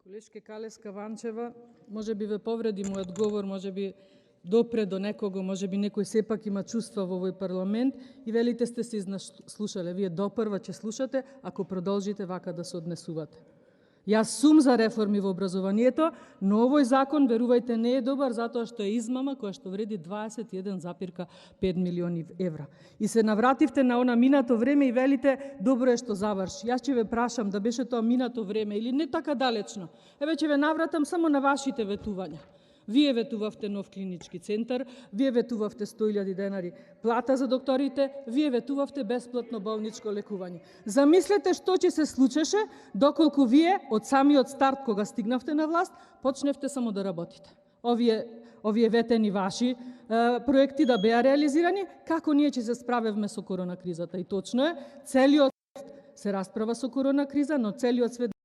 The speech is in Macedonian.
Колешке Калеска Ванчева, може би ве повреди мојот говор, може би допре до некого, може би некој сепак има чувства во овој парламент и велите сте се слушале. Вие допрва ќе слушате, ако продолжите вака да се однесувате. Јас сум за реформи во образованието, но овој закон, верувајте, не е добар затоа што е измама која што вреди 21,5 милиони евра. И се навративте на она минато време и велите, добро е што заврши. Јас ќе ве прашам да беше тоа минато време или не така далечно. Еве ќе ве навратам само на вашите ветувања. Вие ветувавте нов клинички центар, вие ветувавте 100.000 денари плата за докторите, вие ветувавте бесплатно болничко лекување. Замислете што ќе се случеше доколку вие од самиот старт кога стигнавте на власт почневте само да работите. Овие ветени ваши проекти да беа реализирани, како ние ќе се справевме со корона кризата. И точно е, целиот свет се расправа со корона криза, но целиот свет